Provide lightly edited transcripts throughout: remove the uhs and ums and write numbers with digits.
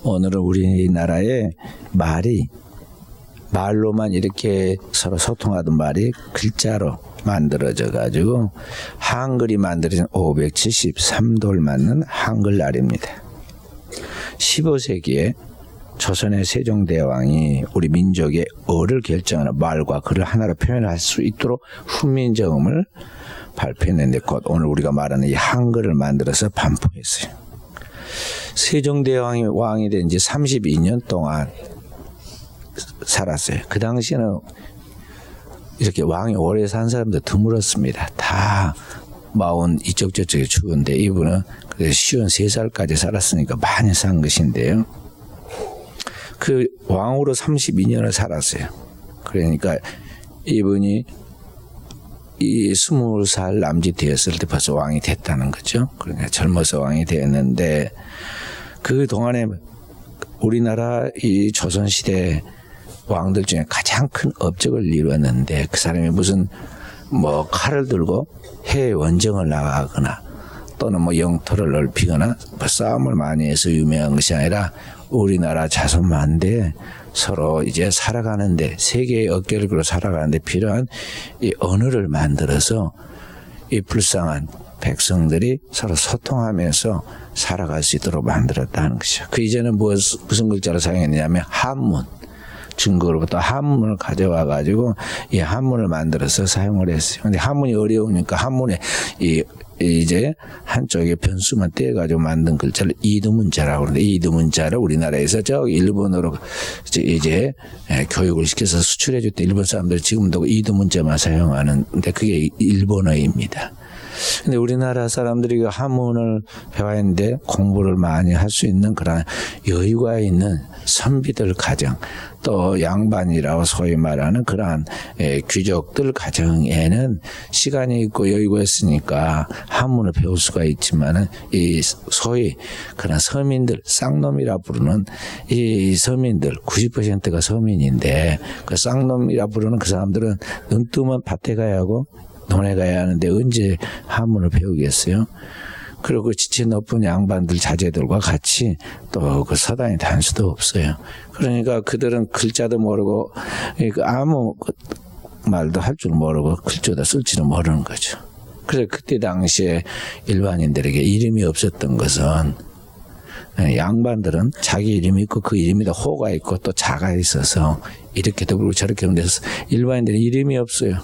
오늘은 우리나라의 말로만 이렇게 서로 소통하던 말이 글자로 만들어져 가지고 한글이 만들어진 573돌 맞는 한글날입니다. 15세기에 조선의 세종대왕이 우리 민족의 어를 결정하는 말과 글을 하나로 표현할 수 있도록 훈민정음을 발표했는데 곧 오늘 우리가 말하는 이 한글을 만들어서 반포했어요. 세종대왕이 왕이 된 지 32년 동안 살았어요. 그 당시에는 이렇게 왕이 오래 산 사람도 드물었습니다. 다 마흔 이쪽 저쪽에 죽었는데 이분은 그래서 53살까지 살았으니까 많이 산 것인데요. 그 왕으로 32년을 살았어요. 그러니까 이분이 이 20살 남짓 되었을 때 벌써 왕이 됐다는 거죠. 그러니까 젊어서 왕이 되었는데 그 동안에 우리나라 이 조선시대 왕들 중에 가장 큰 업적을 이루었는데 그 사람이 무슨 뭐 칼을 들고 해외 원정을 나가거나 또는 뭐 영토를 넓히거나 뭐 싸움을 많이 해서 유명한 것이 아니라 우리나라 자손만대 서로 이제 살아가는데 세계의 어깨를 걸어 살아가는데 필요한 이 언어를 만들어서 이 불쌍한 백성들이 서로 소통하면서 살아갈 수 있도록 만들었다는 것이죠. 그 이전에 무슨 글자를 사용했냐면 한문. 중국으로부터 한문을 가져와 가지고 이 한문을 만들어서 사용을 했어요. 근데 한문이 어려우니까 한문에 이제 한쪽에 변수만 떼가지고 만든 글자를 이두문자라고 그러는데 이두문자를 우리나라에서 저기 일본으로 이제 교육을 시켜서 수출해 줄 때 일본 사람들이 지금도 이두문자만 사용하는데 그게 일본어입니다. 근데 우리나라 사람들이 한문을 배워야 하는데 공부를 많이 할 수 있는 그런 여유가 있는 선비들 가정 또 양반이라고 소위 말하는 그러한 귀족들 가정에는 시간이 있고 여유가 있으니까 한문을 배울 수가 있지만은 이 소위 그런 서민들 쌍놈이라 부르는 이 서민들 90%가 서민인데 그 쌍놈이라 부르는 그 사람들은 눈 뜨면 밭에 가야 하고 논에 가야 하는데 언제 한문을 배우겠어요? 그리고 지체 높은 양반들 자제들과 같이 또 그 서당에 다닐 수도 없어요. 그러니까 그들은 글자도 모르고 아무 말도 할 줄 모르고 글자도 쓸 줄은 모르는 거죠. 그래서 그때 당시에 일반인들에게 이름이 없었던 것은 양반들은 자기 이름이 있고 그 이름에다 호가 있고 또 자가 있어서 이렇게도 그러고 저렇게 하는데 일반인들은 이름이 없어요.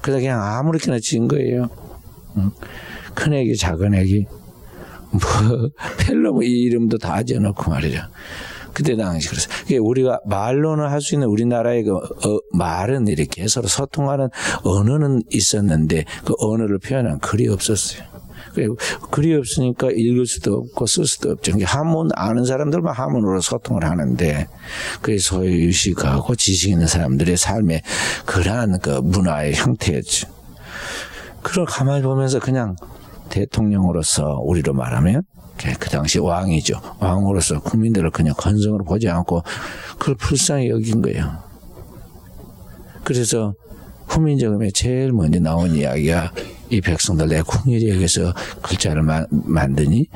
그래서 그냥 아무렇게나 지은 거예요. 큰 애기 작은 애기 뭐 펠로 뭐 이 이름도 다 지어놓고 말이죠. 그때 당시 그래서 우리가 말로는 할 수 있는 우리나라의 그 말은 이렇게 서로 소통하는 언어는 있었는데 그 언어를 표현한 글이 없었어요. 그리고 글이 없으니까 읽을 수도 없고 쓸 수도 없죠. 한문 아는 사람들만 한문으로 소통을 하는데 그게 소위 유식하고 지식 있는 사람들의 삶의 그러한 그 문화의 형태였죠. 그걸 가만히 보면서 그냥 대통령으로서 우리로 말하면 그 당시 왕이죠. 왕으로서 국민들을 그냥 건성으로 보지 않고 그걸 불쌍히 여긴 거예요. 그래서 훈민정음에 제일 먼저 나온 이야기가 이 백성들 내 국리에 의해서 글자를 만드니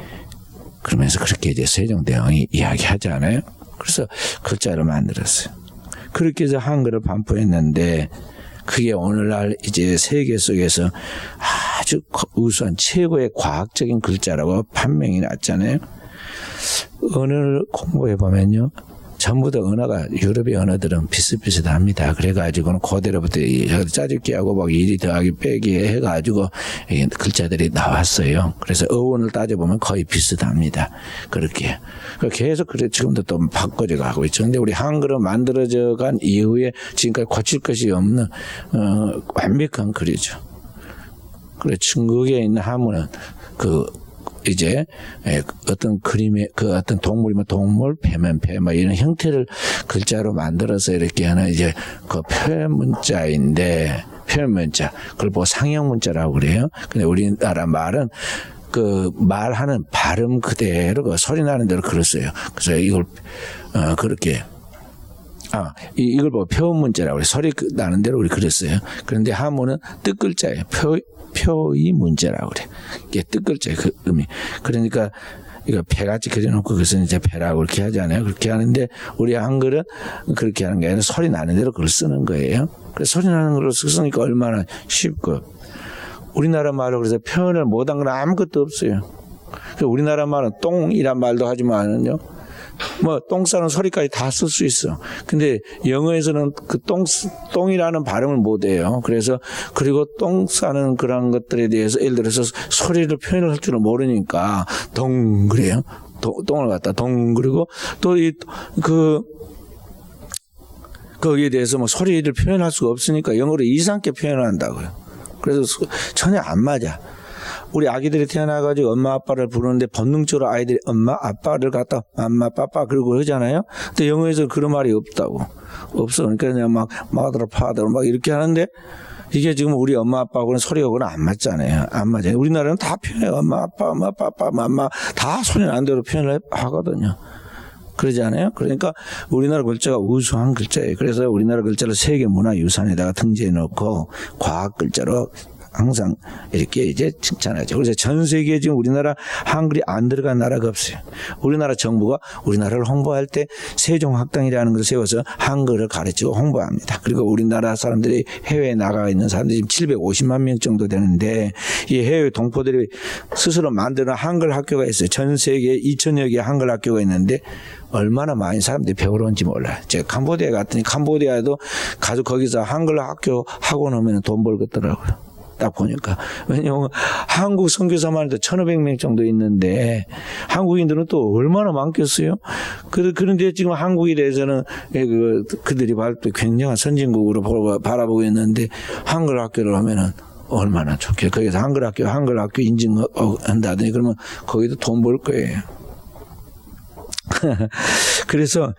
그러면서 그렇게 이제 세종대왕이 이야기하잖아요. 그래서 글자를 만들었어요. 그렇게 해서 한글을 반포했는데 그게 오늘날 이제 세계 속에서 아주 우수한 최고의 과학적인 글자라고 판명이 났잖아요. 언어를 공부해 보면요. 전부 다 언어가 유럽의 언어들은 비슷비슷합니다. 그래가지고는 고대로부터 짜집기 하고 막 일이 더하기 빼기 해가지고 글자들이 나왔어요. 그래서 어원을 따져보면 거의 비슷합니다. 그렇게 계속 그래 지금도 또 바꿔져 가고 있죠. 근데 우리 한글은 만들어져 간 이후에 지금까지 고칠 것이 없는 완벽한 글이죠. 그래 중국에 있는 한문은 이제 어떤 그림의 그 어떤 동물이면 동물, 배면 배, 뭐 이런 형태를 글자로 만들어서 이렇게 하는 이제 그 표현 문자인데 표현 문자 그걸 보고 상형 문자라고 그래요. 근데 우리나라 말은 그 말하는 발음 그대로 그 소리 나는 대로 글었어요. 그래서 이걸 그렇게 이걸 보고 표현 문자라고 그래요. 소리 나는 대로 우리 그랬어요. 그런데 한문은 뜻글자예요. 표의 문제라고 그래. 이게 뜻글자의 그 의미. 그러니까 이거 배같이 그려놓고 그것은 이제 배라고 그렇게 하잖아요. 그렇게 하는데 우리 한글은 그렇게 하는 게 아니라 소리 나는 대로 그걸 쓰는 거예요. 그래서 소리 나는 걸로 쓰니까 얼마나 쉽고. 우리나라 말로 그래서 표현을 못한 건 아무것도 없어요. 우리나라 말은 똥이란 말도 하지만은요. 뭐 똥 싸는 소리까지 다 쓸 수 있어. 근데 영어에서는 그 똥이라는 발음을 못 해요. 그래서 그리고 똥 싸는 그런 것들에 대해서 예를 들어서 소리를 표현을 할 줄을 모르니까 동 그래요. 똥을 갖다 동 그리고 또 거기에 대해서 뭐 소리를 표현할 수가 없으니까 영어로 이상하게 표현을 한다고요. 그래서 전혀 안 맞아. 우리 아기들이 태어나가지고 엄마 아빠를 부르는데 본능적으로 아이들이 엄마 아빠를 갖다 엄마 빠빠 그러고 그러잖아요. 근데 영어에서 그런 말이 없다고. 없어. 그러니까 그냥 막 mother, father 막 이렇게 하는데 이게 지금 우리 엄마 아빠하고는 소리하고는 안 맞잖아요. 안 맞아요. 우리나라는 다 표현해요. 엄마 아빠, 엄마 빠빠, 맘마 다 소리 나는 대로 표현을 하거든요. 그러지 않아요? 그러니까 우리나라 글자가 우수한 글자예요. 그래서 우리나라 글자를 세계문화유산에다가 등재해 놓고 과학 글자로 항상 이렇게 이제 칭찬하죠. 그래서 전 세계에 지금 우리나라 한글이 안 들어간 나라가 없어요. 우리나라 정부가 우리나라를 홍보할 때 세종학당이라는 것을 세워서 한글을 가르치고 홍보합니다. 그리고 우리나라 사람들이 해외에 나가 있는 사람들이 지금 750만 명 정도 되는데 이 해외 동포들이 스스로 만드는 한글 학교가 있어요. 전 세계에 2,000여 개의 한글 학교가 있는데 얼마나 많은 사람들이 배우러 온지 몰라요. 제가 캄보디아에 갔더니 캄보디아에도 가서 거기서 한글 학교 하고 나면 돈 벌겠더라고요. 딱 보니까. 왜냐하면 한국 선교사만 해도 1,500명 정도 있는데 한국인들은 또 얼마나 많겠어요? 그런데 지금 한국에 대해서는 그들이 굉장한 선진국으로 바라보고 있는데 한글 학교를 하면은 얼마나 좋게. 거기서 한글 학교 인증한다더니 그러면 거기도 돈 벌 거예요. 그래서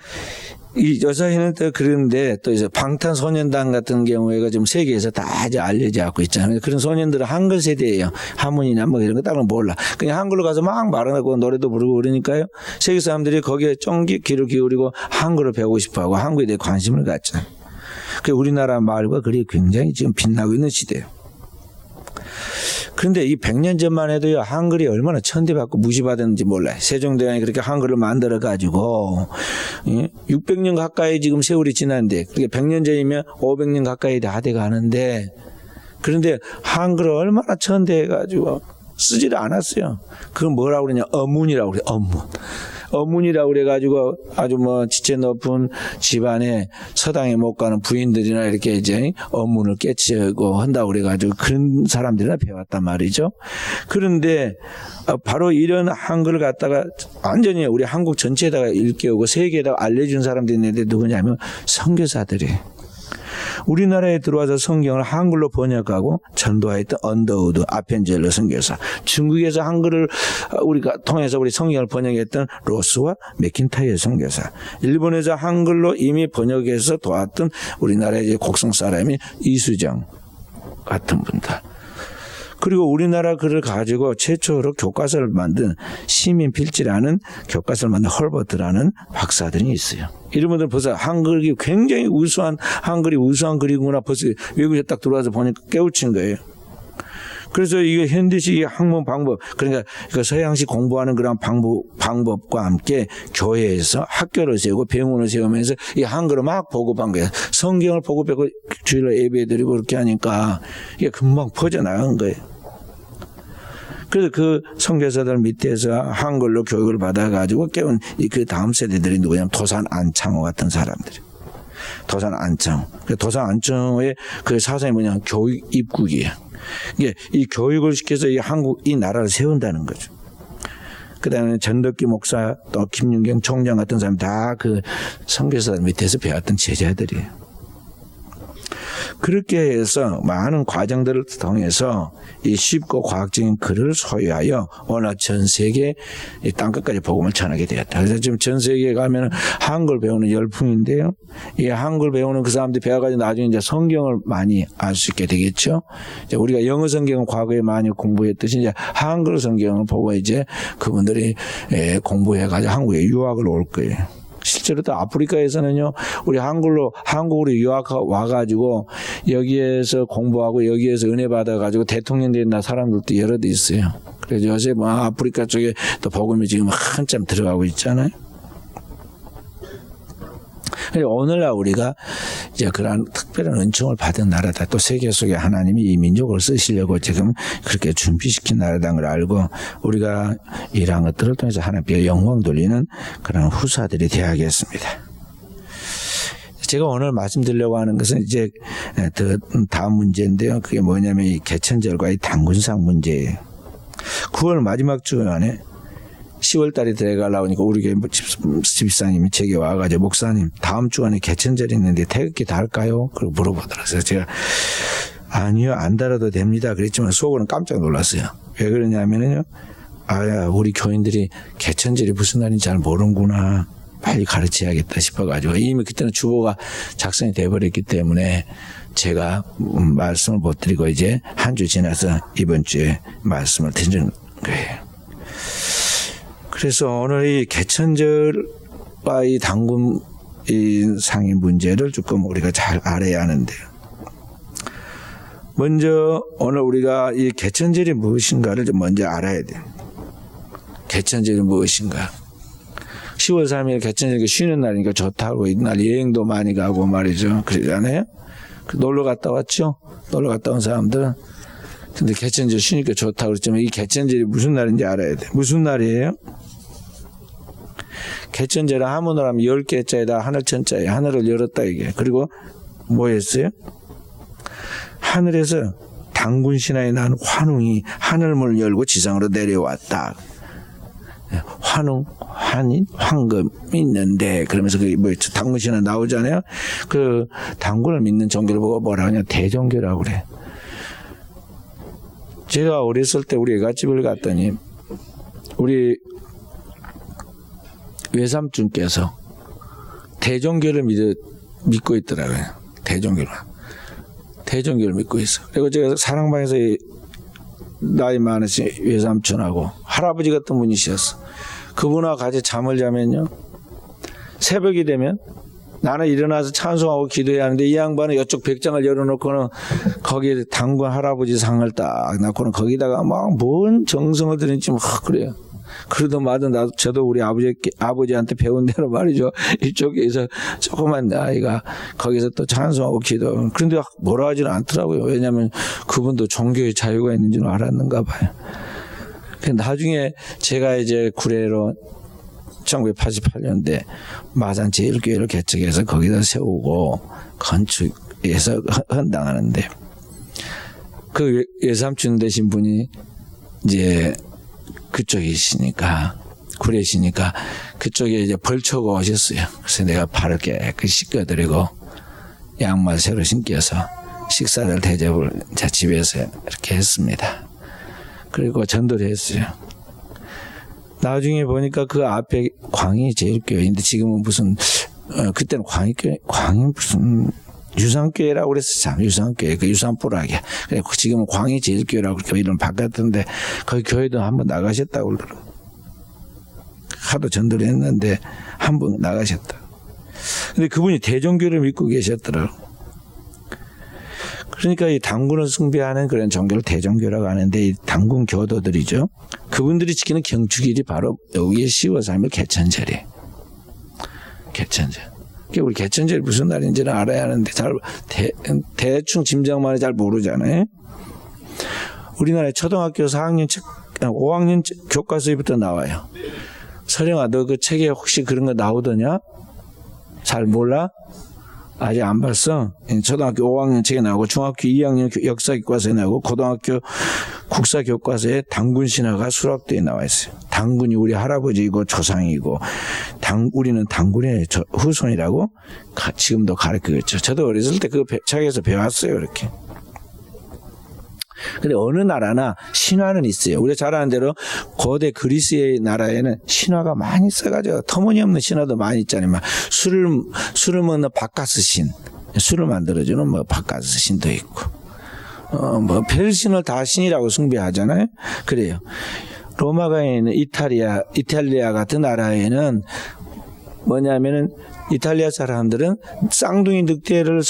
이 여사회는 또 그런데 또 이제 방탄소년단 같은 경우에가 지금 세계에서 다 이제 알려져 갖고 있잖아요. 그런 소년들은 한글 세대예요. 한문이나 뭐 이런 거 따로 몰라. 그냥 한글로 가서 막 말하고 노래도 부르고 그러니까요. 세계 사람들이 거기에 좀 귀를 기울이고 한글을 배우고 싶어하고 한국에 대해 관심을 갖잖아요. 그 우리나라 말과 글이 굉장히 지금 빛나고 있는 시대예요. 그런데 이 100년 전만 해도요, 한글이 얼마나 천대받고 무시받았는지 몰라요. 세종대왕이 그렇게 한글을 만들어가지고, 600년 가까이 지금 세월이 지났는데, 그게 100년 전이면 500년 가까이 다 돼가는데, 그런데 한글을 얼마나 천대해가지고 쓰지를 않았어요. 그건 뭐라고 그러냐, 어문이라고 그래요, 어문. 어문이라고 그래가지고 아주 뭐 지체 높은 집안에 서당에 못 가는 부인들이나 이렇게 이제 어문을 깨치고 한다고 그래가지고 그런 사람들이나 배웠단 말이죠. 그런데 바로 이런 한글을 갖다가 완전히 우리 한국 전체에다가 일깨우고 세계에다가 알려준 사람들이 있는데 누구냐면 선교사들이에요. 우리나라에 들어와서 성경을 한글로 번역하고 전도했던 언더우드 아펜젤러 선교사, 중국에서 한글을 우리가 통해서 우리 성경을 번역했던 로스와 맥킨타이어 선교사, 일본에서 한글로 이미 번역해서 도왔던 우리나라의 이제 곡성 사람이 이수정 같은 분들, 그리고 우리나라 글을 가지고 최초로 교과서를 만든 시민필지라는 교과서를 만든 헐버트라는 박사들이 있어요. 이런 분들 벌써 한글이 굉장히 우수한, 한글이 우수한 글이구나 벌써 외국에 딱 들어와서 보니까 깨우친 거예요. 그래서 이게 현대식 학문 방법, 그러니까 서양식 공부하는 그런 방법과 함께 교회에서 학교를 세우고 병원을 세우면서 이 한글을 막 보급한 거예요. 성경을 보급하고 주일날 예배드리고 그렇게 하니까 이게 금방 퍼져나간 거예요. 그래서 그 선교사들 밑에서 한글로 교육을 받아가지고 깨운 그 다음 세대들이 누구냐면 도산 안창호 같은 사람들이. 도산 안창호. 도산 안창호의 그 사상이 뭐냐면 교육 입국이에요. 이게 이 교육을 시켜서 이 나라를 세운다는 거죠. 그 다음에 전덕기 목사 또 김윤경 총장 같은 사람 다 그 선교사들 밑에서 배웠던 제자들이에요. 그렇게 해서 많은 과정들을 통해서 이 쉽고 과학적인 글을 소유하여 오늘 전 세계 이 땅끝까지 복음을 전하게 되었다. 그래서 지금 전 세계에 가면 한글 배우는 열풍인데요. 이 한글 배우는 그 사람들이 배워가지고 나중에 이제 성경을 많이 알 수 있게 되겠죠. 이제 우리가 영어 성경은 과거에 많이 공부했듯이 이제 한글 성경을 보고 이제 그분들이 공부해가지고 한국에 유학을 올 거예요. 실제로 또 아프리카에서는요, 우리 한국으로 유학 와가지고 여기에서 공부하고 여기에서 은혜 받아가지고 대통령 된 사람들도 여러 대 있어요. 그래서 요새 뭐 아프리카 쪽에 또 복음이 지금 한참 들어가고 있잖아요. 오늘날 우리가 이제 그러한 특별한 은총을 받은 나라다. 또 세계 속에 하나님이 이 민족을 쓰시려고 지금 그렇게 준비시킨 나라다는 걸 알고 우리가 이러한 것들을 통해서 하나님께 영광 돌리는 그런 후사들이 되어야겠습니다. 제가 오늘 말씀드리려고 하는 것은 이제 다음 문제인데요. 그게 뭐냐면 이 개천절과 이 단군상 문제예요. 9월 마지막 주간에 10월 달에 들어가려고 하니까 우리 교회 집사님이 제게 와가지고 목사님 다음 주간에 개천절이 있는데 태극기 달까요? 그러고 물어보더라고요. 그래서 제가 아니요 안 달아도 됩니다. 그랬지만 속으로는 깜짝 놀랐어요. 왜 그러냐면요. 우리 교인들이 개천절이 무슨 날인지 잘 모르는구나. 빨리 가르쳐야겠다 싶어가지고 이미 그때는 주보가 작성이 돼버렸기 때문에 제가 말씀을 못 드리고 이제 한 주 지나서 이번 주에 말씀을 드리는 거예요. 그래서 오늘 이 개천절과 이 단군 이 상의 문제를 조금 우리가 잘 알아야 하는데요. 먼저 오늘 우리가 이 개천절이 무엇인가를 좀 먼저 알아야 돼요. 개천절이 무엇인가? 10월 3일 개천절이 쉬는 날이니까 좋다고 이날 여행도 많이 가고 말이죠. 그러잖아요. 놀러 갔다 왔죠? 놀러 갔다 온 사람들은. 근데 개천절 쉬니까 좋다고 그랬지만 이 개천절이 무슨 날인지 알아야 돼. 무슨 날이에요? 개천절은 한문으로 하면 10개자에다 하늘천자에 하늘을 열었다 이게. 그리고 뭐 했어요? 하늘에서 단군 신하에 난 환웅이 하늘문을 열고 지상으로 내려왔다. 환웅, 환인, 황금이 있는데 그러면서 그 뭐 단군 신하 나오잖아요. 그 단군을 믿는 종교를 보고 뭐라 하냐 대종교라고 그래. 제가 어렸을 때 우리 애갓집을 갔더니 우리 외삼촌께서 대종교를 믿고 있더라고요. 대종교를 믿고 있어. 그리고 제가 사랑방에서 나이 많으신 외삼촌하고 할아버지 같은 분이셨어. 그분하고 같이 잠을 자면요. 새벽이 되면 나는 일어나서 찬송하고 기도해야 하는데 이 양반은 이쪽 벽장을 열어놓고는 거기에 단군 할아버지 상을 딱 놔고는 거기다가 막 뭔 정성을 들이는지 막 그래요. 그러던 마든 저도 우리 아버지한테 배운 대로 말이죠. 이쪽에서 조그만 아이가 거기서 또 찬송하고 기도. 그런데 뭐라 하지는 않더라고요. 왜냐하면 그분도 종교의 자유가 있는 줄 알았는가 봐요. 나중에 제가 이제 구례로 1988년대 마산 제1교회를 개척해서 거기다 세우고 건축해서 헌당하는데 그 외삼촌 되신 분이 이제 그쪽이시니까 구례시니까 그쪽에 이제 벌초가 오셨어요. 그래서 내가 발을 깨끗이 씻겨드리고 양말 새로 신겨서 식사를 대접을 제 집에서 이렇게 했습니다. 그리고 전도를 했어요. 나중에 보니까 그 앞에 광희 제일교회인데 지금은 무슨 그때는 광희 무슨 유산교회라고 그랬어. 참 유산교회 그 유산부락이야. 그래 지금은 광희 제일교회라고 그렇게 이름 바꿨던데 거기 교회도 한번 나가셨다고 그러더라고. 하도 전도를 했는데 한 번 나가셨다. 근데 그분이 대종교를 믿고 계셨더라고. 그러니까 이 단군을 숭배하는 그런 종교를 대종교라고 하는데 이 단군 교도들이죠. 그분들이 지키는 경축일이 바로 여기에 10월 3일 개천절이에요. 개천절. 우리 개천절이 무슨 날인지는 알아야 하는데 잘 대충 짐작만 해 잘 모르잖아요. 우리나라에 초등학교 4학년 5학년 교과서부터 나와요. 서령아 너 그 책에 혹시 그런 거 나오더냐? 잘 몰라? 아직 안 봤어? 초등학교 5학년 책에 나오고 중학교 2학년 역사 교과서에 나오고 고등학교 국사 교과서에 단군 신화가 수락되어 나와 있어요. 단군이 우리 할아버지이고 조상이고 우리는 단군의 후손이라고 지금도 가르치겠죠. 저도 어렸을 때 그 책에서 배웠어요. 이렇게. 근데 어느 나라나 신화는 있어요. 우리가 잘 아는 대로 고대 그리스의 나라에는 신화가 많이 써가지고 터무니없는 신화도 많이 있잖아요. 막 술을 먹는 바카스 신, 술을 만들어주는 뭐 바카스 신도 있고, 뭐 별신을 다 신이라고 숭배하잖아요. 그래요. 로마가에 있는 이탈리아 같은 나라에는 뭐냐면은 이탈리아 사람들은 쌍둥이 늑대를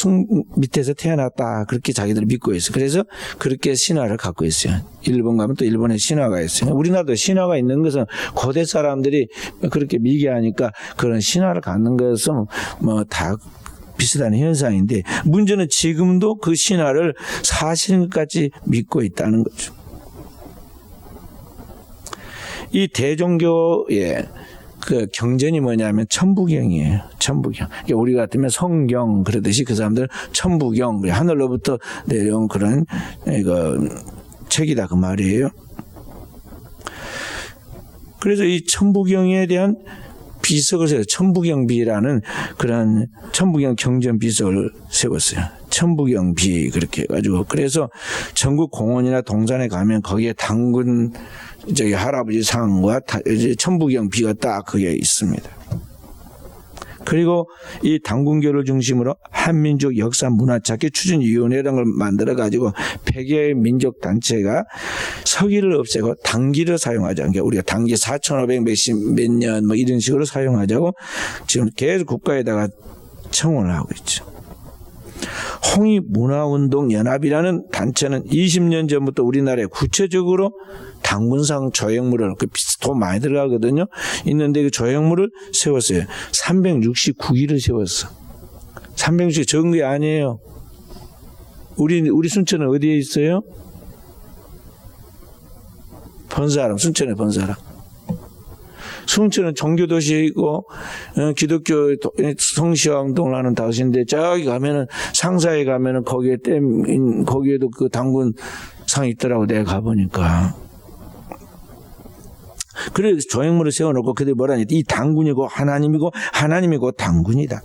밑에서 태어났다 그렇게 자기들 믿고 있어요. 그래서 그렇게 신화를 갖고 있어요. 일본 가면 또 일본에 신화가 있어요. 우리나라도 신화가 있는 것은 고대 사람들이 그렇게 미개하니까 그런 신화를 갖는 것은 뭐 다 비슷한 현상인데, 문제는 지금도 그 신화를 사실인 것까지 믿고 있다는 거죠. 이 대종교의 그 경전이 뭐냐면 천부경이에요. 천부경. 그러니까 우리 같으면 성경 그러듯이 그 사람들은 천부경, 하늘로부터 내려온 그런 책이다 그 말이에요. 그래서 이 천부경에 대한 비석을 세워서 천부경비라는 그런 천부경 경전 비석을 세웠어요. 천부경비 그렇게 해가지고, 그래서 전국 공원이나 동산에 가면 거기에 당군 저기 할아버지 상과 천부경비가 딱 거기에 있습니다. 그리고 이 당군교를 중심으로 한민족 역사 문화찾기 추진위원회라는 걸 만들어가지고 100여의 민족 단체가 서기를 없애고 당기를 사용하자. 그러니까 우리가 당기 4,500 몇 년 뭐 이런 식으로 사용하자고 지금 계속 국가에다가 청원을 하고 있죠. 홍익문화운동연합이라는 단체는 20년 전부터 우리나라에 구체적으로 당군상 조형물을, 돈 많이 들어가거든요. 있는데 그 조형물을 세웠어요. 369기를 세웠어. 360기 적은 게 아니에요. 우리 순천은 어디에 있어요? 번사람, 순천에 번사람. 순천은 종교도시이고 기독교 성시화 운동을 하는 도시인데, 저기 가면은 상사에 가면은 거기에도 그 당군상이 있더라고. 내가 가보니까. 그래서 조형물을 세워놓고 그들이 뭐라니, 이 당군이고 하나님이고 하나님이고 당군이다.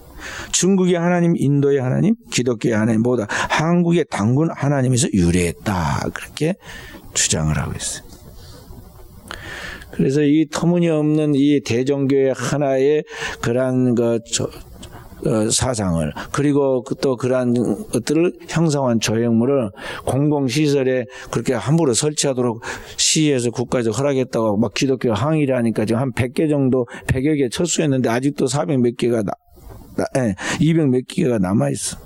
중국의 하나님, 인도의 하나님, 기독교의 하나님 보다 한국의 당군 하나님에서 유래했다. 그렇게 주장을 하고 있어요. 그래서 이 터무니없는 이 대종교의 하나의 그러한 사상을, 그리고 또 그러한 것들을 형성한 조형물을 공공시설에 그렇게 함부로 설치하도록 시에서 국가에서 허락했다고 막 기독교 항의를 하니까 지금 한 100개 정도, 100여 개 철수했는데 아직도 400 몇 개가 200 몇 개가 남아있어.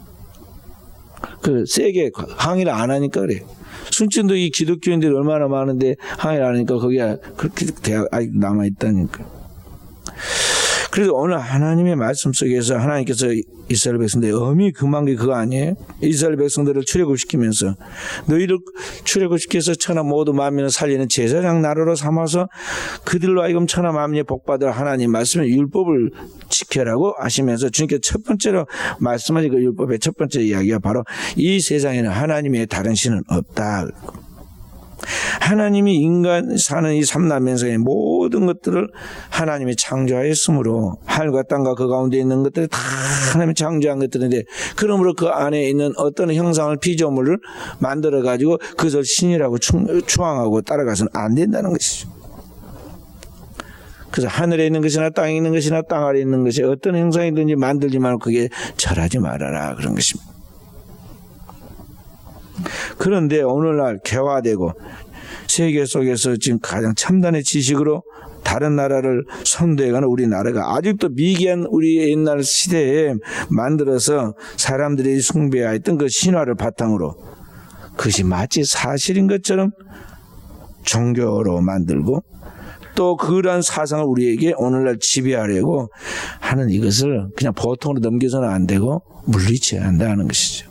그 세게 항의를 안 하니까 그래. 순천도 이 기독교인들이 얼마나 많은데 항의를 안 하니까 거기가 그렇게 아직 남아있다니까. 그래서 오늘 하나님의 말씀 속에서 하나님께서 이스라엘 백성들의 엄히 금한 게 그거 아니에요? 이스라엘 백성들을 출애굽시키면서 너희를 출애굽시켜서 천하 모두 만민을 살리는 제사장 나라로 삼아서 그들로 하여금 천하 만민이 복받을 하나님 말씀의 율법을 지켜라고 하시면서 주님께서 첫 번째로 말씀하신 그 율법의 첫 번째 이야기가 바로 이 세상에는 하나님의 다른 신은 없다. 하나님이 인간 사는 이 삼라면서의 모든 것들을 하나님이 창조하였으므로 하늘과 땅과 그 가운데 있는 것들이 다 하나님이 창조한 것들인데, 그러므로 그 안에 있는 어떤 형상을 피조물을 만들어 가지고 그것을 신이라고 추앙하고 따라가서는 안 된다는 것이죠. 그래서 하늘에 있는 것이나 땅에 있는 것이나 땅 아래에 있는 것이 어떤 형상이든지 만들지 말고 그게 절하지 말아라, 그런 것입니다. 그런데 오늘날 개화되고 세계 속에서 지금 가장 첨단의 지식으로 다른 나라를 선도해가는 우리나라가 아직도 미개한 우리 옛날 시대에 만들어서 사람들이 숭배하였던 그 신화를 바탕으로 그것이 마치 사실인 것처럼 종교로 만들고, 또 그러한 사상을 우리에게 오늘날 지배하려고 하는 이것을 그냥 보통으로 넘겨서는 안 되고 물리쳐야 한다는 것이죠.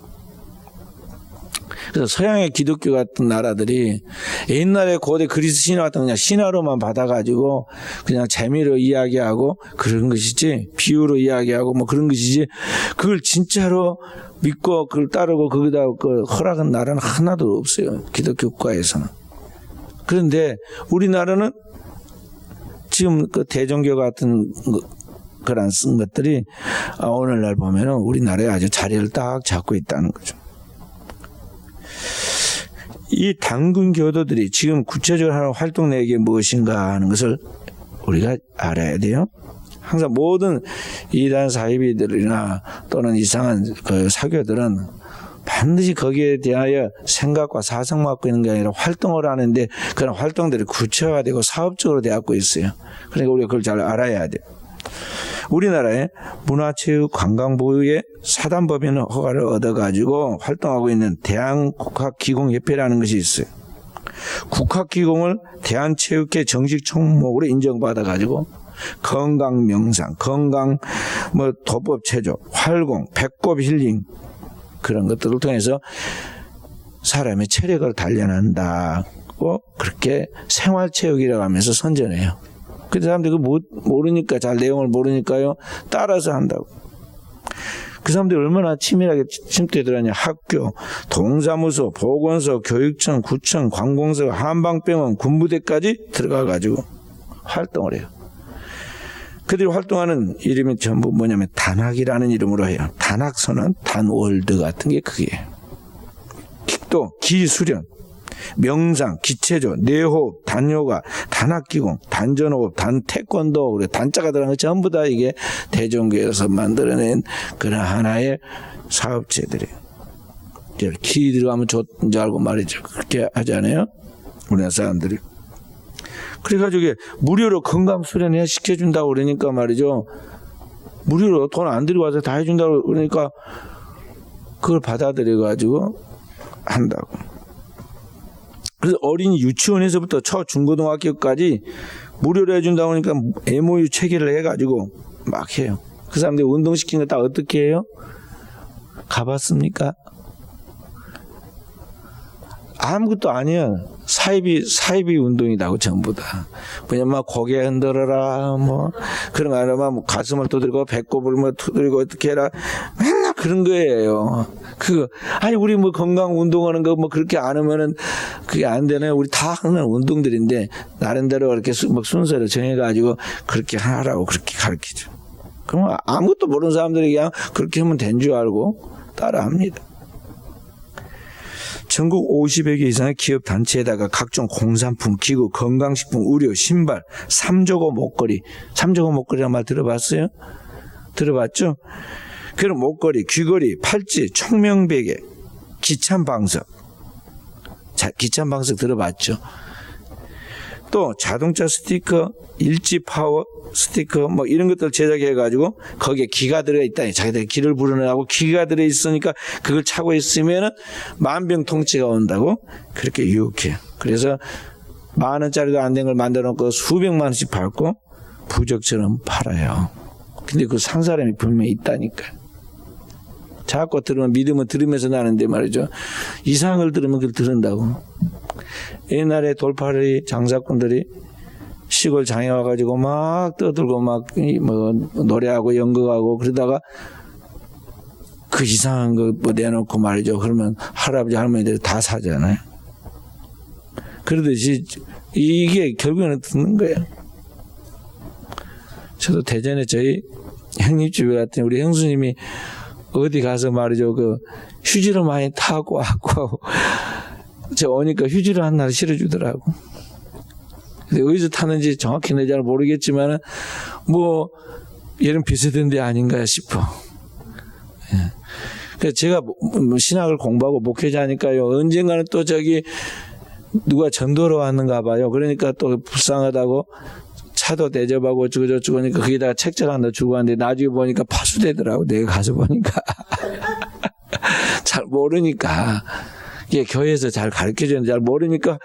그래서 서양의 기독교 같은 나라들이 옛날에 고대 그리스 신화 같은 그냥 신화로만 받아가지고 그냥 재미로 이야기하고 그런 것이지, 비유로 이야기하고 뭐 그런 것이지, 그걸 진짜로 믿고 그걸 따르고 거기다 그 허락한 나라는 하나도 없어요, 기독교 국가에서는. 그런데 우리나라는 지금 그 대종교 같은 그런 쓴 것들이 오늘날 보면은 우리나라에 아주 자리를 딱 잡고 있다는 거죠. 이 당군 교도들이 지금 구체적으로 하는 활동 내역이 무엇인가 하는 것을 우리가 알아야 돼요. 항상 모든 이단 사이비들이나 또는 이상한 그 사교들은 반드시 거기에 대하여 생각과 사상을 갖고 있는 게 아니라 활동을 하는데 그런 활동들이 구체화되고 사업적으로 되어 있어요. 그러니까 우리가 그걸 잘 알아야 돼요. 우리나라의 문화체육관광부의 사단법인 허가를 얻어가지고 활동하고 있는 대한국학기공협회라는 것이 있어요. 국학기공을 대한체육회 정식 총목으로 인정받아가지고 건강 명상, 건강 도법 체조, 활공, 배꼽 힐링 그런 것들을 통해서 사람의 체력을 단련한다고 그렇게 생활체육이라고 하면서 선전해요. 그 사람들이 모르니까, 잘 내용을 모르니까요, 따라서 한다고. 그 사람들이 얼마나 치밀하게 침투에 들어가냐. 학교, 동사무소, 보건소, 교육청, 구청, 관공서, 한방병원, 군부대까지 들어가가지고 활동을 해요. 그들이 활동하는 이름이 전부 뭐냐면 단학이라는 이름으로 해요. 단학선언, 단월드 같은 게 그게예요. 또 기수련, 명상, 기체조, 내호흡, 단요가, 단학기공, 단전호흡, 단태권도, 단자가 들어간 거 전부 다 이게 대종교에서 만들어낸 그런 하나의 사업체들이에요. 기 들어가면 좋은 줄 알고 말이죠. 그렇게 하잖아요, 우리나라 사람들이. 그래가지고 무료로 건강 수련회 시켜준다고 그러니까 말이죠. 무료로 돈 안 들이고 와서 다 해준다고 그러니까 그걸 받아들여가지고 한다고. 그래서 어린이 유치원에서부터 초중고등학교까지 무료로 해준다고 하니까 MOU 체결을 해가지고 막 해요. 그 사람들이 운동시키는 거 다 어떻게 해요? 가봤습니까? 아무것도 아니야. 사이비 운동이다고 전부 다. 그냥 막 고개 흔들어라, 그런 거 아니면 가슴을 두드리고 배꼽을 두드리고 어떻게 해라. 맨날 그런 거예요. 아니, 우리 건강 운동하는 거 그렇게 안 하면은 그게 안 되네요. 우리 다 하는 운동들인데, 나름대로 이렇게 순서를 정해가지고 그렇게 하라고 그렇게 가르치죠. 그럼 아무것도 모르는 사람들이 그냥 그렇게 하면 된 줄 알고 따라 합니다. 전국 50여 개 이상의 기업 단체에다가 각종 공산품, 기구, 건강식품, 의료, 신발, 삼조고 목걸이. 삼조고 목걸이라는 말 들어봤어요? 들어봤죠? 그런 목걸이, 귀걸이, 팔찌, 총명베개, 기찬방석. 기찬방석 들어봤죠? 또 자동차 스티커, 일지 파워 스티커 이런 것들 제작해가지고 거기에 기가 들어있다. 자기들 기를 불어내고 기가 들어있으니까 그걸 차고 있으면은 만병통치가 온다고 그렇게 유혹해요. 그래서 10,000원짜리도 안 된 걸 만들어 놓고 수백만 원씩 받고 부적처럼 팔아요. 근데 그 산 사람이 분명히 있다니까. 자꾸 들으면 믿으면 들으면서 나는데 말이죠. 이상한 걸 들으면 그걸 들은다고. 옛날에 돌팔이 장사꾼들이 시골 장에 와가지고 막 떠들고 막 노래하고 연극하고 그러다가 그 이상한 거 내놓고 말이죠. 그러면 할아버지 할머니들이 다 사잖아요. 그러듯이 이게 결국에는 듣는 거예요. 저도 대전에 저희 형님 집에 갔더니 우리 형수님이 어디 가서 말이죠. 휴지를 많이 타고 왔고 저 오니까 휴지를 한 날 실어주더라고. 근데 어디서 타는지 정확히 내 잘 모르겠지만 얘는 비슷한 데 아닌가 싶어. 예. 그래서 제가 신학을 공부하고 목회자니까요. 언젠가는 또 누가 전도로 왔는가 봐요. 그러니까 또 불쌍하다고 차도 대접하고 어쩌고저쩌고 하니까 거기다가 책자를 하나 주고 왔는데 나중에 보니까 파수되더라고. 내가 가서 보니까. 잘 모르니까. 이게 교회에서 잘 가르쳐주는지 잘 모르니까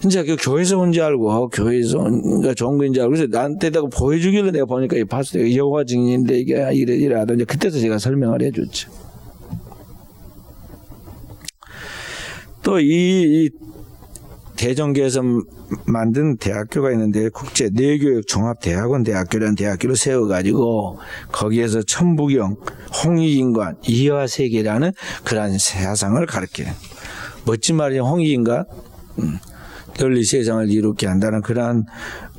이제 교회에서 온 줄 알고 교회에서 온가 좋은 거인 줄 알고 그래서 나한테다가 보여주길래 내가 보니까 이 파수되고 여호와 증인인데 이게 이래 하던데 그때서 제가 설명을 해줬죠. 또 이 대전교에서 만든 대학교가 있는데 국제 내교육 종합대학원 대학교라는 대학교를 세워가지고 거기에서 천부경, 홍익인간, 이화세계라는 그러한 사상을 가르쳐요. 멋진 말이에요. 홍익인간, 널리 세상을 이롭게 한다는 그러한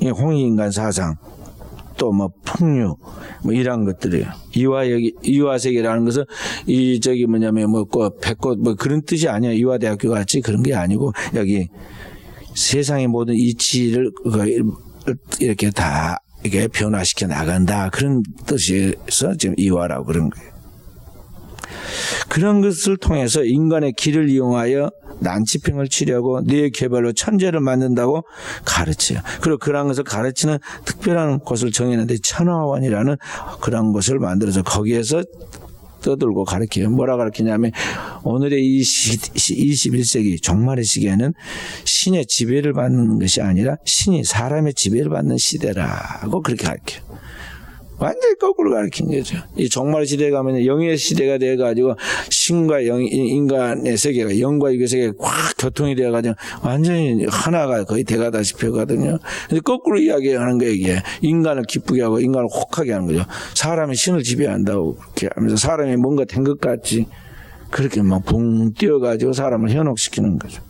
홍익인간 사상, 또 풍류, 이런 것들이에요. 이화세계라는 것은 백꽃 그런 뜻이 아니야. 이화대학교 같이 그런 게 아니고 여기 세상의 모든 이치를 이렇게 다 이게 변화시켜 나간다. 그런 뜻에서 지금 이화라고 그런 거예요. 그런 것을 통해서 인간의 기를 이용하여 난치병을 치료하고 뇌 개발로 천재를 만든다고 가르쳐요. 그리고 그런 것을 가르치는 특별한 곳을 정했는데 천하원이라는 그런 곳을 만들어서 거기에서 떠들고 가르쳐요. 뭐라 가르치냐면 오늘의 이 21세기 종말의 시기에는 신의 지배를 받는 것이 아니라 신이 사람의 지배를 받는 시대라고 그렇게 가르쳐요. 완전히 거꾸로 가르친 거죠. 이 종말 시대에 가면 영의 시대가 돼가지고 신과 인간의 세계가 영과 육의 세계가 확 교통이 돼가지고 완전히 하나가 거의 돼가다시피 하거든요. 근데 거꾸로 이야기하는 거예요. 이게 인간을 기쁘게 하고 인간을 혹하게 하는 거죠. 사람이 신을 지배한다고 그렇게 하면서 사람이 뭔가 된 것 같이 그렇게 막 붕 뛰어가지고 사람을 현혹시키는 거죠.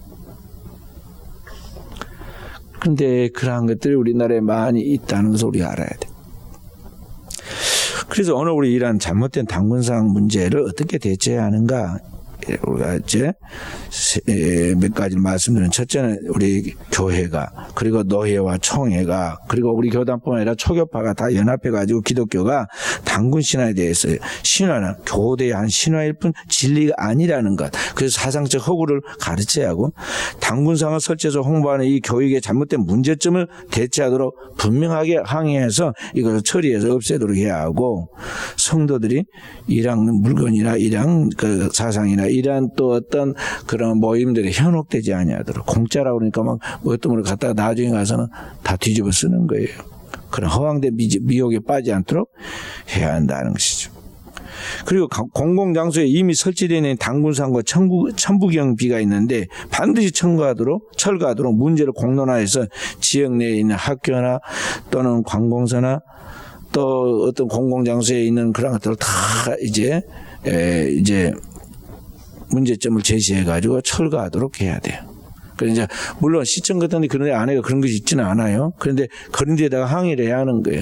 그런데 그러한 것들이 우리나라에 많이 있다는 것을 우리가 알아야 돼요. 그래서 오늘 우리 이러한 잘못된 당군상 문제를 어떻게 대처해야 하는가, 우리가 이제 몇 가지 말씀드리는, 첫째는 우리 교회가, 그리고 노회와 총회가, 그리고 우리 교단뿐만 아니라 초교파가 다 연합해가지고 기독교가 당군 신화에 대해서, 신화는 교대의 한 신화일 뿐 진리가 아니라는 것, 그래서 사상적 허구를 가르쳐야 하고, 당군상을 설치해서 홍보하는 이 교육의 잘못된 문제점을 대체하도록 분명하게 항의해서 이것을 처리해서 없애도록 해야 하고, 성도들이 이러한 물건이나 이러한 그 사상이나 이러한 또 어떤 그런 모임들이 현혹되지 아니하도록, 공짜라고 그러니까 막 어떤 걸 갖다가 나중에 가서는 다 뒤집어 쓰는 거예요. 그런 허황된 미혹에 빠지지 않도록 해야 한다는 것이죠. 그리고 공공장소에 이미 설치되어 있는 당군상과 천부경비가 있는데 반드시 철거하도록 문제를 공론화해서 지역 내에 있는 학교나 또는 관공서나 또 어떤 공공장소에 있는 그런 것들을 다 이제 문제점을 제시해가지고 철거하도록 해야 돼요. 그래서 이제 물론 시청 같은 데 그런 데 안에가 그런 것이 있지는 않아요. 그런데 그런 데다가 항의를 해야 하는 거예요.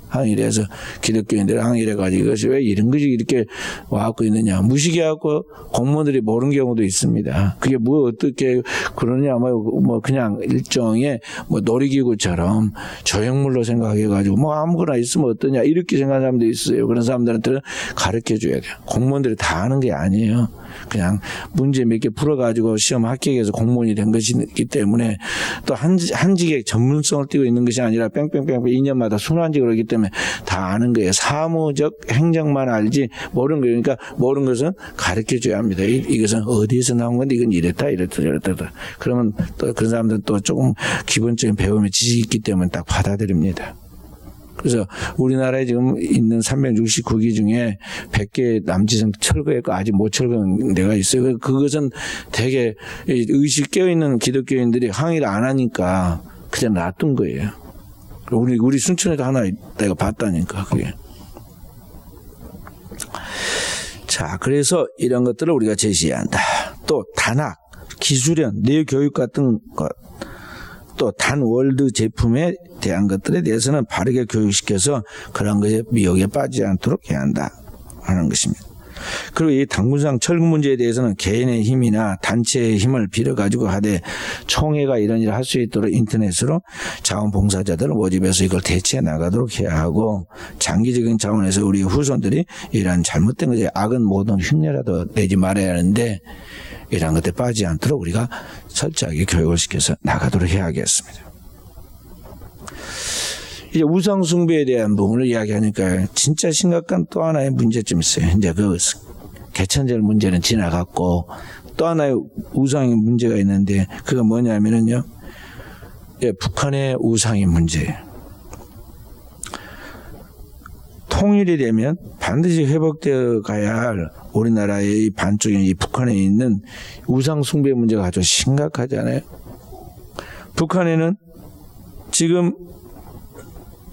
항의를 해서 기독교인들 항의를 해가지고 이것이 왜 이런 것이 이렇게 와갖고 있느냐. 무식해갖고 공무원들이 모르는 경우도 있습니다. 그게 뭐 어떻게 그러냐. 뭐 그냥 일종의 뭐 놀이기구처럼 조형물로 생각해가지고 뭐 아무거나 있으면 어떠냐. 이렇게 생각하는 사람도 있어요. 그런 사람들한테는 가르쳐 줘야 돼요. 공무원들이 다 아는 게 아니에요. 그냥 문제 몇 개 풀어가지고 시험 합격해서 공무원이 된 것이기 때문에 또 한직의 전문성을 띠고 있는 것이 아니라 뺑뺑뺑 2년마다 순환직으로 그러기 때문에 다 아는 거예요. 사무적 행정만 알지 모르는 거예요. 그러니까 모르는 것은 가르쳐줘야 합니다. 이것은 어디에서 나온 건데 이건 이랬다. 그러면 또 그런 사람들은 또 조금 기본적인 배움의 지식이 있기 때문에 딱 받아들입니다. 그래서 우리나라에 지금 있는 369기 중에 100개 남짓은 철거했고 아직 못 철거한 데가 있어요. 그것은 되게 의식 깨어있는 기독교인들이 항의를 안 하니까 그냥 놔둔 거예요. 우리 순천에도 하나 내가 봤다니까 그게. 자, 그래서 이런 것들을 우리가 제시해야 한다. 또 단학, 기술연, 내교육 같은 것, 또 단월드 제품에 대한 것들에 대해서는 바르게 교육시켜서 그런 것에 미혹에 빠지지 않도록 해야 한다 하는 것입니다. 그리고 이 당군상 철거 문제에 대해서는 개인의 힘이나 단체의 힘을 빌어가지고 하되 총회가 이런 일을 할 수 있도록 인터넷으로 자원봉사자들을 모집해서 이걸 대체해 나가도록 해야 하고, 장기적인 차원에서 우리 후손들이 이러한 잘못된 것에 악은 모든 흉내라도 내지 말아야 하는데 이런 것에 빠지지 않도록 우리가 철저하게 교육을 시켜서 나가도록 해야겠습니다. 이제 우상숭배에 대한 부분을 이야기하니까 진짜 심각한 또 하나의 문제점이 있어요. 이제 그 개천절 문제는 지나갔고 또 하나의 우상의 문제가 있는데 그거 뭐냐면은요. 예, 북한의 우상의 문제예요. 통일이 되면 반드시 회복되어 가야 할 우리나라의 반쪽인 이 북한에 있는 우상숭배 문제가 아주 심각하잖아요. 북한에는 지금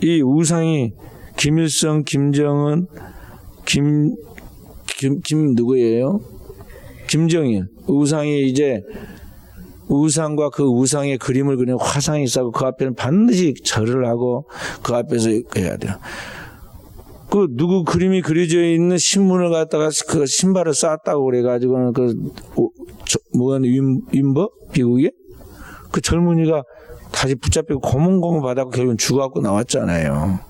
이 우상이 김일성, 김정은, 누구예요? 김정일. 우상이 이제 우상과 그 우상의 그림을 그리는 화상이 있고 그 앞에는 반드시 절을 하고 그 앞에서 해야 돼요. 그 누구 그림이 그려져 있는 신문을 갖다가 그 신발을 쌌다고 그래가지고는 그 뭐가 윈버 미국에 그 젊은이가 다시 붙잡히고 고문고문 받았고 결국은 죽어갖고 나왔잖아요.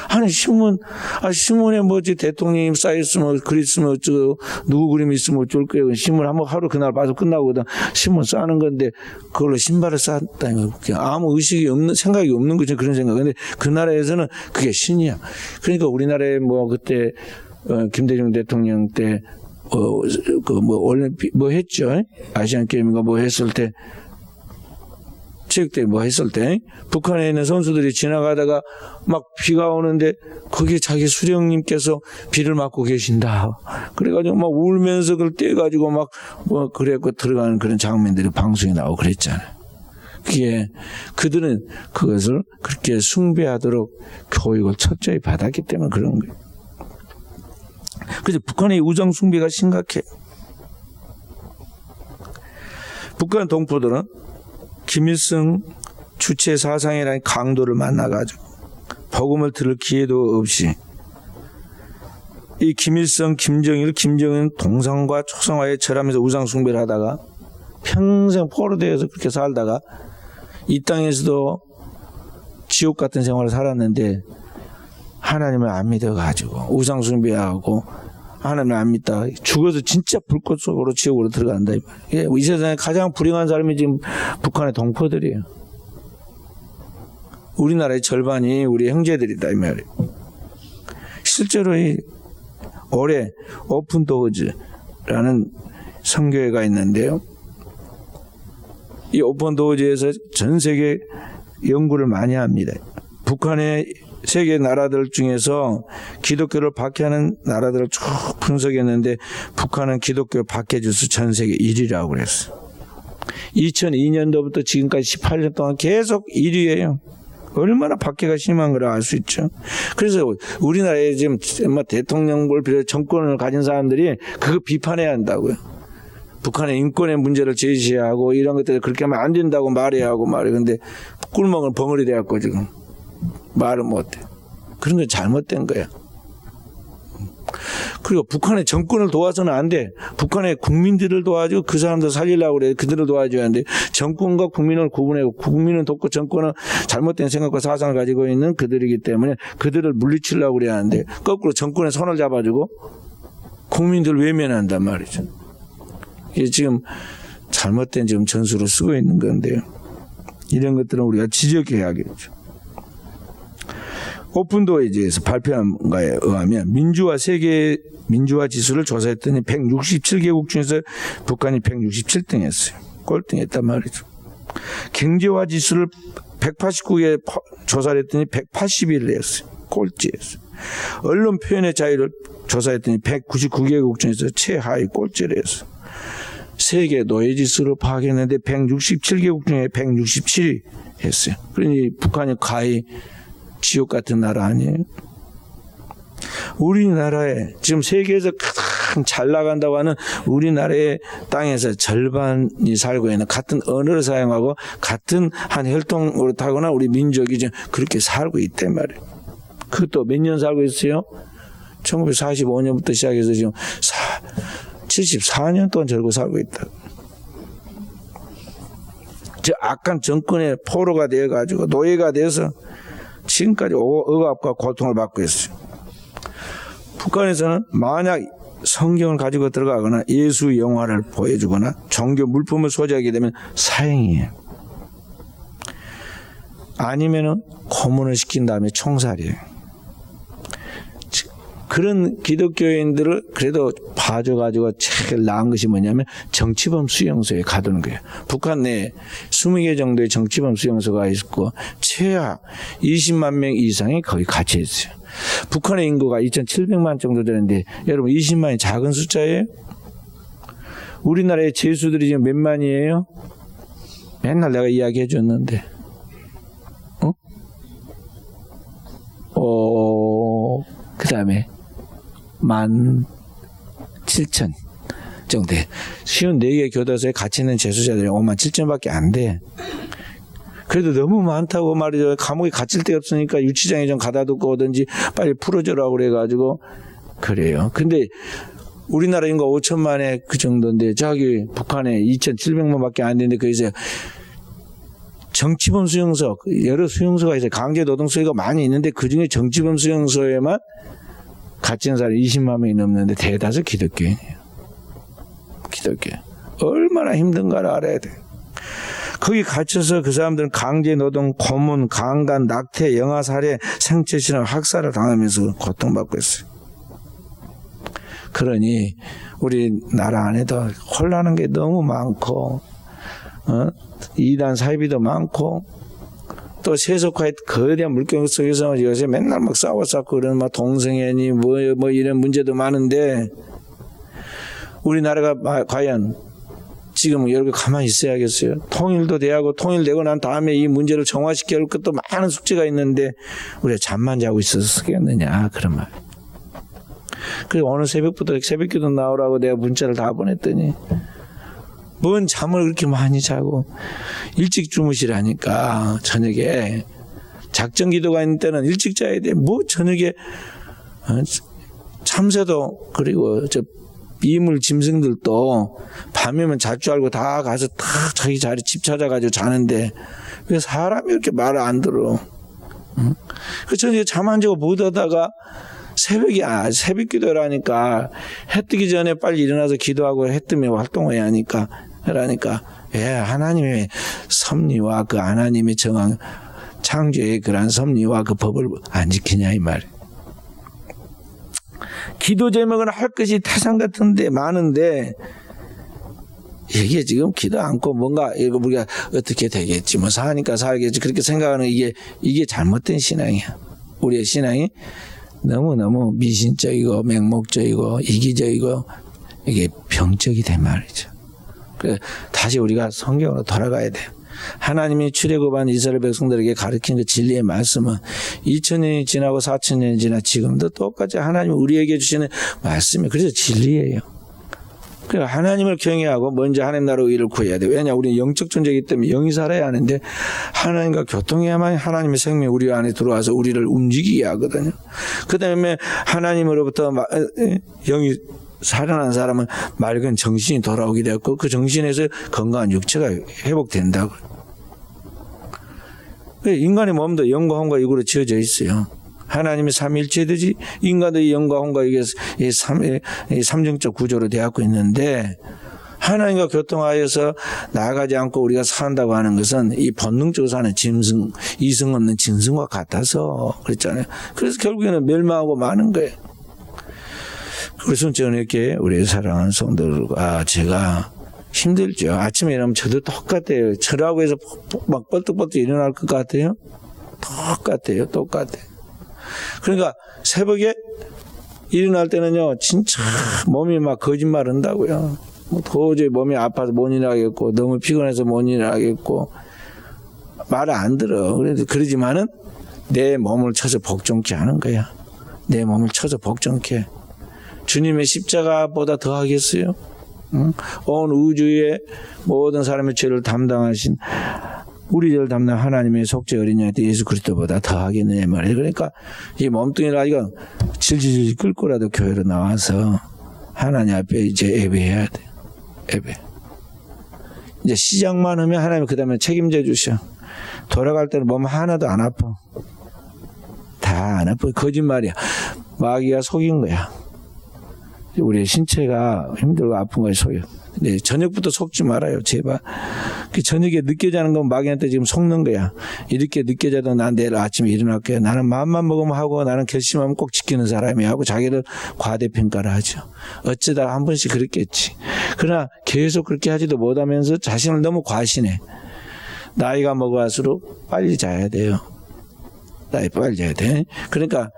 아니 신문에 뭐지 대통령이 쌓였으면 글 있으면 어쩌고 누구 그림 있으면 어쩔 거예요. 신문 한번 하루 그날 봐서 끝나거든. 신문 싸는 건데 그걸로 신발을 쌌다니 아무 의식이 없는 생각이 없는 거죠. 그런 생각. 근데 그 나라에서는 그게 신이야. 그러니까 우리나라에 뭐 그때 김대중 대통령 때 올림픽 뭐 했죠. 아시안 게임인가 뭐 했을 때 체육대회 뭐 했을 때 북한에 있는 선수들이 지나가다가 막 비가 오는데 거기에 자기 수령님께서 비를 맞고 계신다. 그래가지고 막 울면서 그걸 떼가지고 막 뭐 그래갖고 들어가는 그런 장면들이 방송에 나오고 그랬잖아요. 그게 그들은 그것을 그렇게 숭배하도록 교육을 철저히 받았기 때문에 그런 거예요. 그래서 북한의 우정 숭배가 심각해요. 북한 동포들은 김일성 주체 사상이라는 강도를 만나가지고 복음을 들을 기회도 없이 이 김일성, 김정일, 김정은 동성과 초성화에 절하면서 우상 숭배를 하다가 평생 포로되어서 그렇게 살다가 이 땅에서도 지옥 같은 생활을 살았는데 하나님을 안 믿어가지고 우상 숭배하고 하나님을 안 믿다 죽어서 진짜 불꽃 속으로 지옥으로 들어간다. 이 세상에 가장 불행한 사람이 지금 북한의 동포들이에요. 우리나라의 절반이 우리 형제들이다 이 말이에요. 실제로 올해 오픈도어즈라는 선교회가 있는데요. 이 오픈도어즈에서 전 세계 연구를 많이 합니다. 북한의 세계 나라들 중에서 기독교를 박해하는 나라들을 쭉 분석했는데 북한은 기독교 박해 지수 전 세계 1위라고 그랬어요. 2002년도부터 지금까지 18년 동안 계속 1위예요. 얼마나 박해가 심한 걸 알 수 있죠. 그래서 우리나라에 지금 대통령을 비롯해 정권을 가진 사람들이 그거 비판해야 한다고요. 북한의 인권의 문제를 제시하고 이런 것들 그렇게 하면 안 된다고 말해야 하고 말이에요. 근데 꿀먹은 벙어리 돼갖고 지금 말을 못해. 그런 건 잘못된 거야. 그리고 북한의 정권을 도와서는 안 돼. 북한의 국민들을 도와주고 그 사람들 살리려고 그래. 그들을 도와줘야 하는데 정권과 국민을 구분하고 국민은 돕고 정권은 잘못된 생각과 사상을 가지고 있는 그들이기 때문에 그들을 물리치려고 그래야 하는데 거꾸로 정권의 손을 잡아주고 국민들을 외면한단 말이죠. 이게 지금 잘못된 지금 전술을 쓰고 있는 건데요. 이런 것들은 우리가 지적해야겠죠. 오픈도어즈에서 발표한 거에 의하면 세계 민주화 지수를 조사했더니 167개국 중에서 북한이 167등 했어요. 꼴등했단 말이죠. 경제화 지수를 189개 조사를 했더니 181을 했어요. 꼴찌였어요. 언론 표현의 자유를 조사했더니 199개국 중에서 최하위 꼴찌를 했어요. 세계 노예 지수를 파악했는데 167개국 중에 167위 했어요. 그러니 북한이 가히 지옥 같은 나라 아니에요? 우리나라에 지금 세계에서 가장 잘 나간다고 하는 우리나라의 땅에서 절반이 살고 있는 같은 언어를 사용하고 같은 한 혈통으로 타거나 우리 민족이 지금 그렇게 살고 있단 말이에요. 그것도 몇 년 살고 있어요? 1945년부터 시작해서 지금 74년 동안 저러고 살고 있다. 저 악한 정권의 포로가 되어가지고 노예가 돼서 지금까지 억압과 고통을 받고 있어요. 북한에서는 만약 성경을 가지고 들어가거나 예수 영화를 보여주거나 종교 물품을 소지하게 되면 사형이에요. 아니면은 고문을 시킨 다음에 총살이에요. 그런 기독교인들을 그래도 봐줘가지고 제일 나은 것이 뭐냐면 정치범 수용소에 가두는 거예요. 북한 내에 20개 정도의 정치범 수용소가 있고 최하 20만 명 이상이 거기 갇혀 있어요. 북한의 인구가 2,700만 정도 되는데 여러분 20만이 작은 숫자예요? 우리나라의 죄수들이 지금 몇 만이에요? 맨날 내가 이야기해 줬는데 그 다음에 17,000 정도. 54개 교도소에 갇혀 있는 재수자들이 57,000밖에 안 돼. 그래도 너무 많다고 말이죠. 감옥에 갇힐 데 없으니까 유치장에 좀 가다 두고 오든지 빨리 풀어주라고 그래가지고 그래요. 근데 우리나라 인구 5천만에 그 정도인데 저기 북한에 2,700만밖에 안 되는데 거기서 정치범 수용소, 여러 수용소가 있어요. 강제노동 수용소가 많이 있는데 그중에 정치범 수용소에만 갇힌 사람이 20만 명이 넘는데 대다수 기독교인이에요. 기독교. 얼마나 힘든가를 알아야 돼요. 거기 갇혀서 그 사람들은 강제노동, 고문, 강간, 낙태, 영아살해, 생체실험, 학살을 당하면서 고통받고 있어요. 그러니 우리나라 안에도 혼란한 게 너무 많고 이단 사이비도 많고 또 세속화의 거대한 물결 속에서 요새 맨날 막 싸웠고 그런 막 동성애니 뭐 이런 문제도 많은데 우리나라가 과연 지금 여러분 가만히 있어야겠어요. 통일도 돼야하고 통일되고 난 다음에 이 문제를 정화시켜야 할 것도 많은 숙제가 있는데 우리가 잠만 자고 있어서 쓰겠느냐 그런 말. 그래서 오늘 새벽부터 새벽기도 나오라고 내가 문자를 다 보냈더니 뭔 잠을 그렇게 많이 자고 일찍 주무시라니까. 저녁에 작정기도가 있는 때는 일찍 자야 돼. 뭐 저녁에 참새도 그리고 저 이물 짐승들도 밤이면 잘 줄 알고 다 가서 다 자기 자리 집 찾아가지고 자는데 왜 사람이 이렇게 말을 안 들어? 응? 그 저녁에 잠 안 자고 못 하다가 새벽 기도라니까 해 뜨기 전에 빨리 일어나서 기도하고 해 뜨면 활동해야 하니까 그러니까 왜 하나님의 섭리와 그 하나님의 정한 창조의 그러한 섭리와 그 법을 안 지키냐 이 말이에요. 기도 제목은 할 것이 태산 같은데 많은데 이게 지금 기도 않고 뭔가 이거 우리가 어떻게 되겠지 뭐 사니까 살겠지 그렇게 생각하는 이게 잘못된 신앙이야. 우리의 신앙이 너무너무 미신적이고 맹목적이고 이기적이고 이게 병적이 된 말이죠. 그래서 다시 우리가 성경으로 돌아가야 돼요. 하나님이 출애굽한 이스라엘 백성들에게 가르친 그 진리의 말씀은 2000년이 지나고 4000년이 지나 지금도 똑같이 하나님이 우리에게 주시는 말씀이 그래서 진리예요. 그러니까 하나님을 경외하고 먼저 하나님 나라 의를 구해야 돼요. 왜냐 우리는 영적 존재이기 때문에 영이 살아야 하는데 하나님과 교통해야만 하나님의 생명이 우리 안에 들어와서 우리를 움직이게 하거든요. 그 다음에 하나님으로부터 영이 살아난 사람은 맑은 정신이 돌아오게 되었고 그 정신에서 건강한 육체가 회복된다고. 인간의 몸도 영과 혼과 육으로 지어져 있어요. 하나님이 삼일체듯이 인간도 영과 혼과 이게 삼정적 구조로 되어갖고 있는데 하나님과 교통하여서 나아가지 않고 우리가 산다고 하는 것은 이 본능적으로 사는 짐승, 이성 없는 짐승과 같아서 그랬잖아요. 그래서 결국에는 멸망하고 마는 거예요. 그래서 저는 이렇게 우리 사랑하는 성도들과 제가 힘들죠. 아침에 일어나면 저도 똑같아요. 저라고 해서 막 뻘떡뻘떡 일어날 것 같아요? 똑같아요. 그러니까 새벽에 일어날 때는요, 진짜 몸이 막 거짓말 한다고요. 뭐 도저히 몸이 아파서 못 일어나겠고, 너무 피곤해서 못 일어나겠고, 말을 안 들어. 그래도 그러지만은 내 몸을 쳐서 복종케 하는 거야. 내 몸을 쳐서 복종케. 주님의 십자가보다 더 하겠어요? 응? 온 우주의 모든 사람의 죄를 담당하신 우리 죄를 담당 하나님의 속죄 어린이한테 예수 그리스도보다 더 하겠느냐 말이에요. 그러니까 이 몸뚱이를 아이가 질질 끌고라도 교회로 나와서 하나님 앞에 이제 예배해야 돼요. 예배. 이제 시작만 하면 하나님 그 다음에 책임져 주셔. 돌아갈 때는 몸 하나도 안 아파. 다 안 아파. 거짓말이야. 마귀가 속인 거야. 우리 신체가 힘들고 아픈 거에 속여. 네, 저녁부터 속지 말아요, 제발. 그 저녁에 늦게 자는 건 마귀한테 지금 속는 거야. 이렇게 늦게 자도 난 내일 아침에 일어날 거야. 나는 마음만 먹으면 하고 나는 결심하면 꼭 지키는 사람이 하고 자기를 과대평가를 하죠. 어쩌다가 한 번씩 그랬겠지. 그러나 계속 그렇게 하지도 못하면서 자신을 너무 과신해. 나이가 먹어갈수록 빨리 자야 돼요. 빨리 자야 돼. 그러니까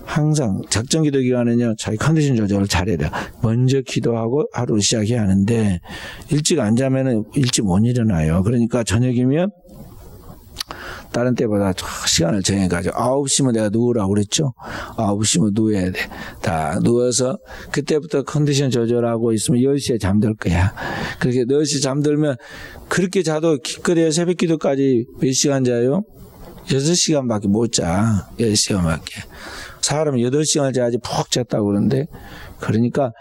항상 작정기도 기간에는요, 자기 컨디션 조절을 잘해야 돼요. 먼저 기도하고 하루 시작해야 하는데, 일찍 안 자면은 일찍 못 일어나요. 그러니까 저녁이면, 다른 때보다 시간을 정해가지고, 9시면 내가 누우라고 그랬죠? 9시면 누워야 돼. 다 누워서, 그때부터 컨디션 조절하고 있으면 10시에 잠들 거야. 그렇게 10시 잠들면, 그렇게 자도 기껏해야 새벽 기도까지 몇 시간 자요? 6시간밖에 못 자. 6시간밖에. 사람은 8시간을 자야지 푹 잤다고 그러는데, 그러니까,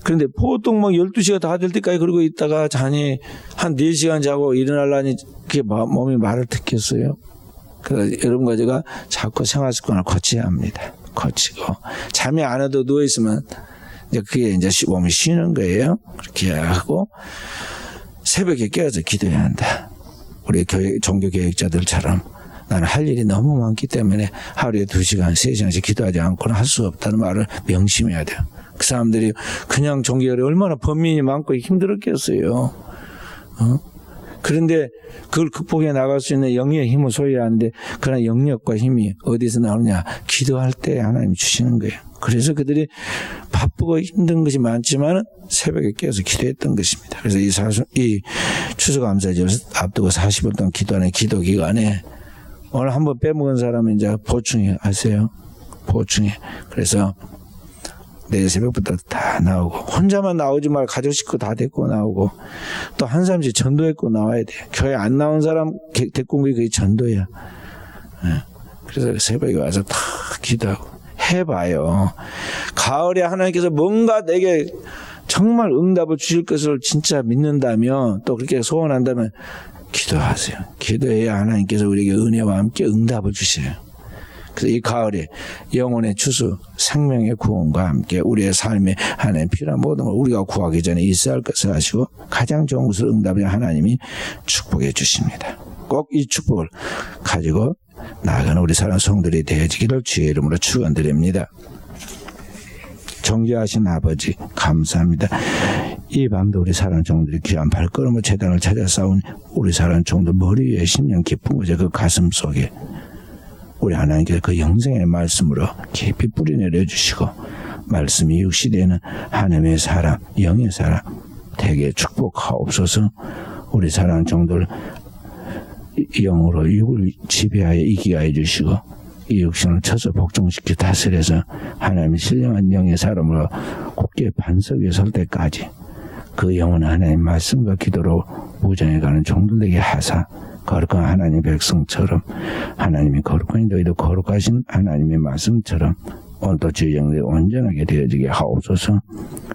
그런데 보통 막 12시가 다 될 때까지 그러고 있다가 자니 한 4시간 자고 일어나려니 그게 몸이 말을 듣겠어요? 그래서 이런 거 제가 자꾸 생활 습관을 고쳐야 합니다. 고치고 잠이 안 와도 누워 있으면 이제 그게 이제 몸이 쉬는 거예요. 그렇게 하고 새벽에 깨어서 기도해야 한다. 우리 종교 교육자들처럼 나는 할 일이 너무 많기 때문에 하루에 2시간, 3시간씩 기도하지 않고는 할 수 없다는 말을 명심해야 돼요. 그 사람들이 그냥 종교열이 얼마나 범민이 많고 힘들었겠어요. 그런데 그걸 극복해 나갈 수 있는 영의 힘을 소유해야 하는데 그런 영역과 힘이 어디서 나오느냐? 기도할 때 하나님이 주시는 거예요. 그래서 그들이 바쁘고 힘든 것이 많지만 새벽에 깨어서 기도했던 것입니다. 그래서 이 추수감사절 앞두고 40일 동안 기도하는 기도 기간에 오늘 한번 빼먹은 사람은 이제 보충해 하세요. 보충해. 그래서 내일 새벽부터 다 나오고 혼자만 나오지 말고 가족 식구 다 데리고 나오고 또 한 사람씩 전도했고 나와야 돼. 교회 안 나온 사람 데리고 온 게 그게 전도야. 그래서 새벽에 와서 다 기도하고 해봐요. 가을에 하나님께서 뭔가 내게 정말 응답을 주실 것을 진짜 믿는다면 또 그렇게 소원한다면 기도하세요. 기도해야 하나님께서 우리에게 은혜와 함께 응답을 주셔요. 그래서 이 가을에 영혼의 추수, 생명의 구원과 함께 우리의 삶에 하나님 필요한 모든 걸 우리가 구하기 전에 있어야 할 것을 아시고 가장 좋은 것을 응답해 하나님이 축복해 주십니다. 꼭 이 축복을 가지고 나아가는 우리 사랑하는 성들이 되어지기를 주의 이름으로 축원드립니다. 존귀하신 아버지 감사합니다. 이 밤도 우리 사랑하는 종들이 귀한 발걸음을 재단을 찾아 싸운 우리 사랑하는 종들 머리 위에 심령 깊은 곳에 그 가슴 속에 우리 하나님께서 그 영생의 말씀으로 깊이 뿌리 내려주시고 말씀이 육시되는 하나님의 사람, 영의 사람 되게 축복하옵소서. 우리 사랑하는 종들 영으로 육을 지배하여 이기게 해주시고 이 육신을 쳐서 복종시켜 다스려서 하나님의 신령한 영의 사람으로 굳게 반석 위에 설 때까지 그 영은 하나님의 말씀과 기도로 무장해가는 종들에게 하사 거룩한 하나님의 백성처럼 하나님이 거룩하니 너희도 거룩하신 하나님의 말씀처럼 오늘도 주의 영들이 온전하게 되어지게 하옵소서.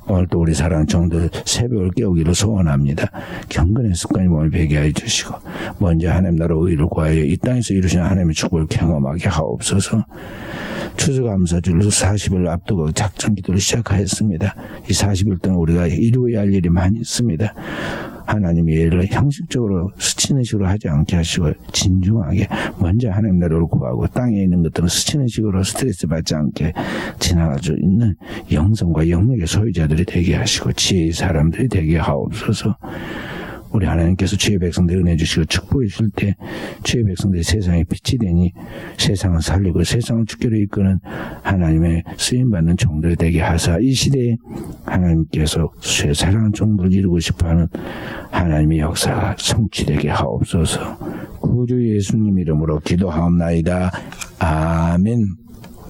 오늘도 우리 사랑하는 종들 새벽을 깨우기를 소원합니다. 경건의 습관이 몸을 배게 해주시고 먼저 하나님 나라 의를 구하여 이 땅에서 이루시는 하나님의 축복을 경험하게 하옵소서. 추수감사절 40일 앞두고 작전 기도를 시작하였습니다. 이 40일 동안 우리가 이루어야 할 일이 많이 있습니다. 하나님의 일을 형식적으로 스치는 식으로 하지 않게 하시고 진중하게 먼저 하나님 나라를 구하고 땅에 있는 것들은 스치는 식으로 스트레스 받지 않게 지나갈 수 있는 영성과 영역의 소유자들이 되게 하시고 지혜의 사람들이 되게 하옵소서. 우리 하나님께서 주의 백성들이 은혜 주시고 축복해 주실 때 주의 백성들이 세상에 빛이 되니 세상을 살리고 세상을 주께로 이끄는 하나님의 쓰임받는 종들이 되게 하사 이 시대에 하나님께서 주의 사랑하는 종들을 이루고 싶어하는 하나님의 역사가 성취되게 하옵소서. 구주 예수님 이름으로 기도하옵나이다. 아멘.